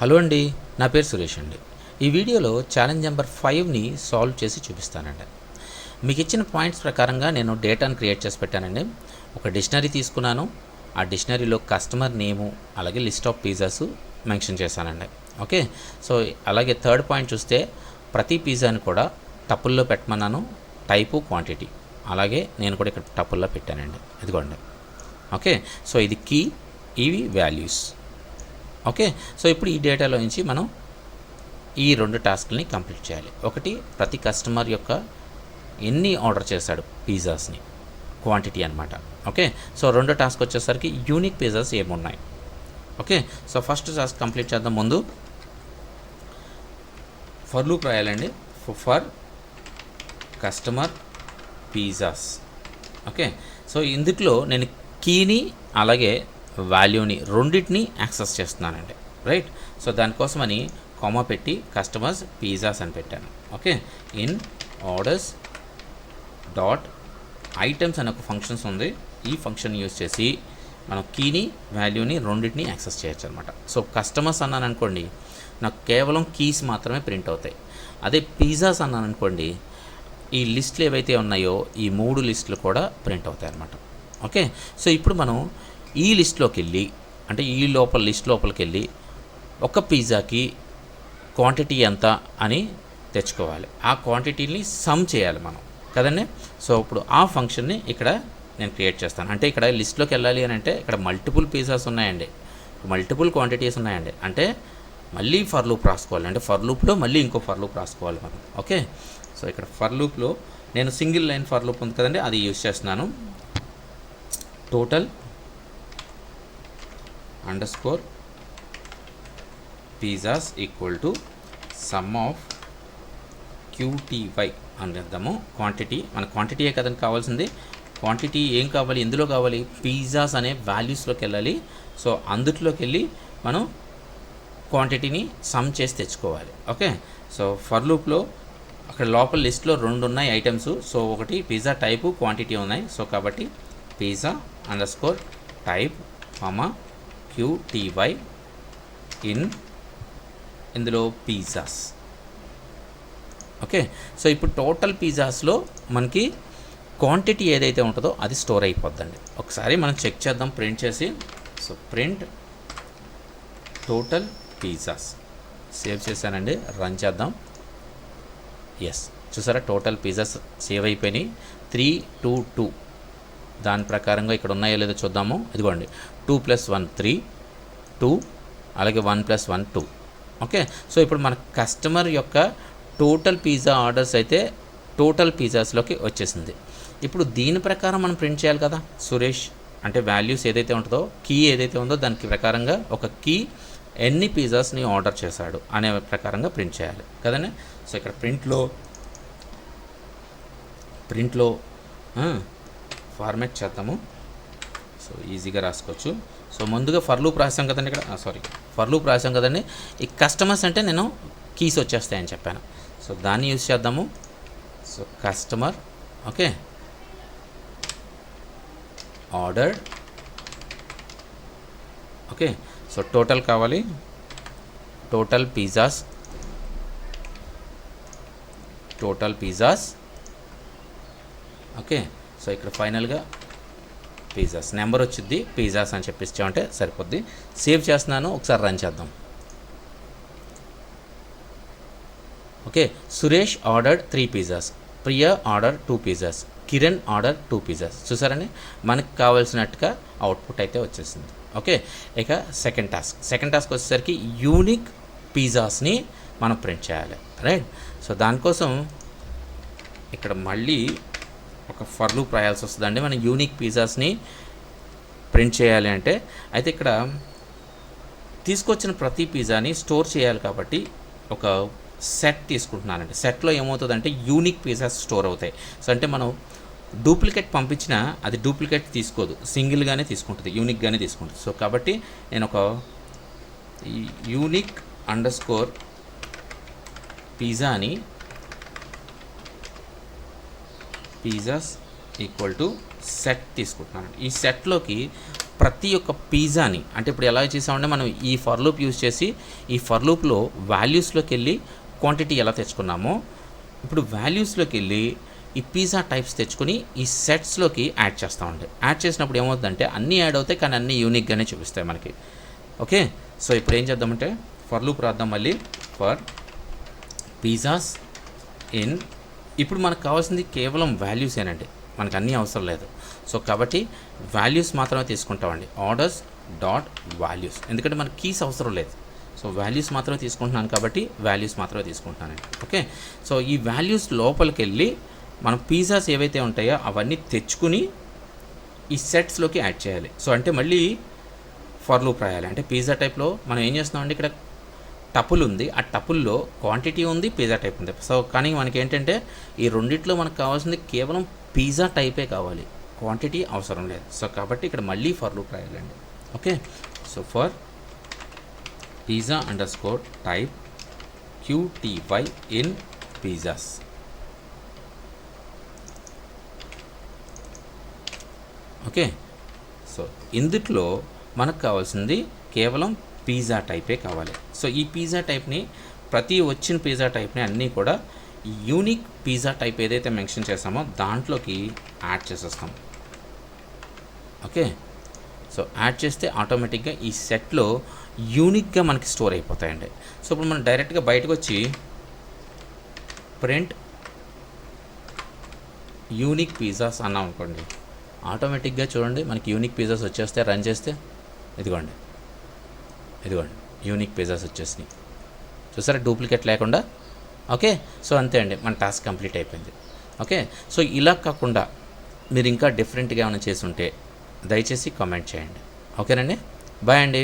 Hello అండి, నా పేరు సురేష్ అండి. ఈ వీడియోలో ఛాలెంజ్ నెంబర్ 5ని సాల్వ్ చేసి చూపిస్తానండి. మీకు ఇచ్చిన పాయింట్స్ ప్రకారంగా నేను డేటాను క్రియేట్ చేసి పెట్టానండి. ఒక డిక్షనరీ తీసుకున్నాను. ఆ డిక్షనరీలో కస్టమర్ నేము అలాగే లిస్ట్ ఆఫ్ పిజ్జాస్ మెన్షన్ చేశానండి. ఓకే, సో అలాగే థర్డ్ పాయింట్ చూస్తే ప్రతి పిజ్జాని కూడా టపుల్లో పెట్టమన్నాను, టైపు క్వాంటిటీ అలాగే నేను కూడా ఇక్కడ టపుల్లో పెట్టానండి. ఇదిగోండి. ఓకే, సో ఇది కీ, ఇవి వాల్యూస్. ఓకే, సో ఇప్పుడు ఈ డేటాలో నుంచి మనం ఈ రెండు టాస్క్ని కంప్లీట్ చేయాలి. ఒకటి, ప్రతి కస్టమర్ యొక్క ఎన్ని ఆర్డర్ చేశాడు పిజ్జాస్ని, క్వాంటిటీ అనమాట. ఓకే, సో రెండో టాస్క్ వచ్చేసరికి యూనిక్ పిజ్జాస్ ఏమున్నాయి. Okay, so first task complete చేద్దాం. ముందు ఫర్ లూప్ రాయాలండి. For customer pizzas. Okay, so ఇందులో నేను కీని అలాగే వాల్యూని రెండింటిని యాక్సెస్ చేస్తున్నానండి. రైట్, సో దానికోసమని కామా పెట్టి కస్టమర్స్ పిజ్జాస్ అని పెట్టాను. Okay, in orders dot items అనే ఒక ఫంక్షన్స్ ఉంది. ఈ ఫంక్షన్ యూజ్ చేసి మనం కీని వాల్యూని రెండింటిని యాక్సెస్ చేయొచ్చు అనమాట. సో కస్టమర్స్ అన్నాను అనుకోండి, నాకు కేవలం కీస్ మాత్రమే ప్రింట్ అవుతాయి. అదే పిజ్జాస్ అన్నాను అనుకోండి, ఈ లిస్టులు ఏవైతే ఉన్నాయో ఈ 3 లిస్టులు కూడా ప్రింట్ అవుతాయి అన్నమాట. ఓకే, సో ఇప్పుడు మనం ఈ లిస్ట్లోకి వెళ్ళి, అంటే ఈ లిస్ట్ లోపలికి వెళ్ళి ఒక పిజ్జాకి క్వాంటిటీ ఎంత అని తెచ్చుకోవాలి. ఆ క్వాంటిటీని సమ్ చేయాలి మనం కదండి. సో ఇప్పుడు ఆ ఫంక్షన్ని ఇక్కడ నేను క్రియేట్ చేస్తాను. అంటే ఇక్కడ లిస్ట్లోకి వెళ్ళాలి అని అంటే ఇక్కడ మల్టిపుల్ పిజ్జాస్ ఉన్నాయండి, మల్టిపుల్ క్వాంటిటీస్ ఉన్నాయండి. అంటే మళ్ళీ ఫర్ లూప్ రాసుకోవాలి. అంటే ఫర్ లూప్లో మళ్ళీ ఇంకో ఫర్ లూప్ రాసుకోవాలి మనం. ఓకే, సో ఇక్కడ ఫర్ లూప్లో నేను సింగిల్ లైన్ ఫర్ లూప్ ఉంది కదండి, అది యూజ్ చేస్తున్నాను. Total underscore pizzas equal to sum of QTY అని అర్థము. క్వాంటిటీ, మన క్వాంటిటీయే కదండి కావాల్సింది. క్వాంటిటీ ఏం కావాలి, ఎందులో కావాలి, పిజ్జాస్ అనే వాల్యూస్లోకి వెళ్ళాలి. సో అందుట్లోకి వెళ్ళి మనం క్వాంటిటీని సమ్ చేసి తెచ్చుకోవాలి. ఓకే, సో ఫర్ లూప్లో అక్కడ లోపల లిస్ట్లో 2 ఉన్నాయి ఐటమ్స్. సో ఒకటి పిజ్జా టైపు, క్వాంటిటీ ఉన్నాయి. సో కాబట్టి పిజ్జా అండర్స్కోర్ టైప్ కామా క్యూటీవై ఇందులో పిజ్జాస్. ఓకే, సో ఇప్పుడు టోటల్ పిజ్జాస్లో మనకి క్వాంటిటీ ఏదైతే ఉంటుందో అది స్టోర్ అయిపోద్దండి. ఒకసారి మనం చెక్ చేద్దాం ప్రింట్ చేసి. So print total pizzas save చేశానండి, రన్ చేద్దాం. ఎస్, చూసారా టోటల్ పిజ్జాస్ సేవ్ అయిపోయినాయి. 3, 2, 2 దాని ప్రకారంగా ఇక్కడ ఉన్నాయో లేదో చూద్దాము. ఇదిగోండి, 2 + 1 3, 2 అలాగే 1 + 1 2. ఓకే, సో ఇప్పుడు మన కస్టమర్ యొక్క టోటల్ పిజ్జా ఆర్డర్స్ అయితే టోటల్ పిజ్జాస్లోకి వచ్చేసింది. ఇప్పుడు దీని ప్రకారం మనం ప్రింట్ చేయాలి కదా సురేష్. అంటే వాల్యూస్ ఏదైతే ఉంటుందో, కీ ఏదైతే ఉందో దానికి ప్రకారంగా ఒక కీ ఎన్ని పిజ్జాస్ని ఆర్డర్ చేశాడు అనే ప్రకారంగా ప్రింట్ చేయాలి కదండి. సో ఇక్కడ ప్రింట్లో ఫార్మాట్ చేద్దాము. సో ఈజీగా రాసుకోవచ్చు. సో ముందుగా ఫర్ లూప్ రాసాం కదండి ఇక్కడ, ఫర్ లూప్ రాసాం కదండి. ఈ కస్టమర్స్ అంటే నేను కీస్ వచ్చేస్తాయని చెప్పాను. సో దాన్ని యూజ్ చేద్దాము. So customer, okay, order. Okay, so total కావాలి, టోటల్ పిజ్జాస్ ఓకే. సో ఇక్కడ ఫైనల్గా పిజ్జాస్ నెంబర్ వచ్చింది, పిజ్జాస్ అని చెప్పిస్తామంటే సరిపోద్ది. సేవ్ చేస్తున్నాను, ఒకసారి రన్ చేద్దాం. Okay, Suresh ordered 3 pizzas, Priya order 2 pizzas, Kiran order 2 pizzas. చూసారండి, మనకు కావాల్సినట్టుగా అవుట్పుట్ అయితే వచ్చేసింది. ఓకే, ఇక సెకండ్ టాస్క్ వచ్చేసరికి యూనిక్ పిజ్జాస్ని మనం ప్రింట్ చేయాలి. రైట్, సో దానికోసం ఇక్కడ మళ్ళీ ఒక ఫర్ లూప్ రాయాల్సి వస్తుందండి. మనం యూనిక్ పిజ్జాస్ని ప్రింట్ చేయాలి అంటే. అయితే ఇక్కడ తీసుకొచ్చిన ప్రతి పిజ్జాని స్టోర్ చేయాలి కాబట్టి ఒక సెట్ తీసుకుంటున్నానండి. సెట్లో ఏమవుతుందంటే యూనిక్ పిజ్జాస్ స్టోర్ అవుతాయి. సో అంటే మనం డూప్లికేట్ పంపించినా అది డూప్లికేట్ తీసుకోదు, సింగిల్గానే తీసుకుంటుంది, యూనిక్గానే తీసుకుంటుంది. సో కాబట్టి నేను ఒక యూనిక్ అండర్స్కోర్ పిజ్జాని పిజ్జాస్ ఈక్వల్ టు సెట్ తీసుకుంటున్నాను. ఈ సెట్లోకి ప్రతి ఒక్క పిజ్జాని అంటే ఇప్పుడు ఎలా చేసామంటే మనం ఈ ఫర్ లూప్ యూజ్ చేసి ఈ ఫర్ లూప్లో వాల్యూస్లోకి వెళ్ళి క్వాంటిటీ ఎలా తెచ్చుకున్నామో ఇప్పుడు వాల్యూస్లోకి వెళ్ళి ఈ పిజ్జా టైప్స్ తెచ్చుకొని ఈ సెట్స్లోకి యాడ్ చేస్తామండి. యాడ్ చేసినప్పుడు ఏమవుతుందంటే అన్నీ యాడ్ అవుతాయి కానీ అన్నీ యూనిక్గానే చూపిస్తాయి మనకి. ఓకే, సో ఇప్పుడు ఏం చేద్దామంటే ఫర్ లూప్ రాద్దాం మళ్ళీ. ఫర్ పిజ్జాస్ ఇన్, ఇప్పుడు మనకు కావాల్సింది కేవలం వాల్యూసేనండి, మనకు అన్నీ అవసరం లేదు. సో కాబట్టి వాల్యూస్ మాత్రమే తీసుకుంటామండి. ఆర్డర్స్ డాట్ వాల్యూస్, ఎందుకంటే మనకి కీస్ అవసరం లేదు. సో వాల్యూస్ మాత్రమే తీసుకుంటున్నాను కాబట్టి వాల్యూస్ మాత్రమే తీసుకుంటున్నానండి. ఓకే, సో ఈ వాల్యూస్ లోపలికి వెళ్ళి మనం పిజ్జాస్ ఏవైతే ఉంటాయో అవన్నీ తెచ్చుకుని ఈ సెట్స్లోకి యాడ్ చేయాలి. సో అంటే మళ్ళీ ఫర్ లూప్ రాయాలి. అంటే పిజ్జా టైప్లో మనం ఏం చేస్తున్నామంటే ఇక్కడ టపుల్ ఉంది, ఆ టపుల్లో క్వాంటిటీ ఉంది, పిజ్జా టైప్ ఉంది. సో కానీ మనకి ఏంటంటే ఈ రెండిట్లో మనకు కావాల్సింది కేవలం పిజ్జా టైపే కావాలి, క్వాంటిటీ అవసరం లేదు. సో కాబట్టి ఇక్కడ మళ్ళీ ఫర్ లూప్ రాయాలండి. Okay, so for pizza underscore type QTY in pizzas. Okay, so ఇందుట్లో మనకు కావాల్సింది కేవలం పిజ్జా టైపే కావాలి. సో ఈ పిజ్జా టైప్ని ప్రతి వచ్చిన పిజ్జా టైప్ని అన్నీ కూడా యూనిక్ పిజ్జా టైప్ ఏదైతే మెన్షన్ చేస్తామో దాంట్లోకి యాడ్ చేసేస్తాం. ఓకే, సో యాడ్ చేస్తే ఆటోమేటిక్గా ఈ సెట్లో యూనిక్గా మనకి స్టోర్ అయిపోతాయండి. సో ఇప్పుడు మనం డైరెక్ట్గా బయటకు వచ్చి ప్రింట్ యూనిక్ పిజ్జాస్ అన్నాం అనుకోండి, ఆటోమేటిక్గా చూడండి మనకి యూనిక్ పిజ్జాస్ వచ్చేస్తే రన్ చేస్తే ఇదిగోండి యూనిక్ పిజ్జాస్ వచ్చేసినాయి. చూసారా, డూప్లికేట్ లేకుండా. ఓకే, సో అంతే అండి, మన టాస్క్ కంప్లీట్ అయిపోయింది. ఓకే, సో ఇలా కాకుండా మీరు ఇంకా డిఫరెంట్గా ఏమైనా చేసి ఉంటే దయచేసి కామెంట్ చేయండి. ఓకేనండి, బాయ్ అండి.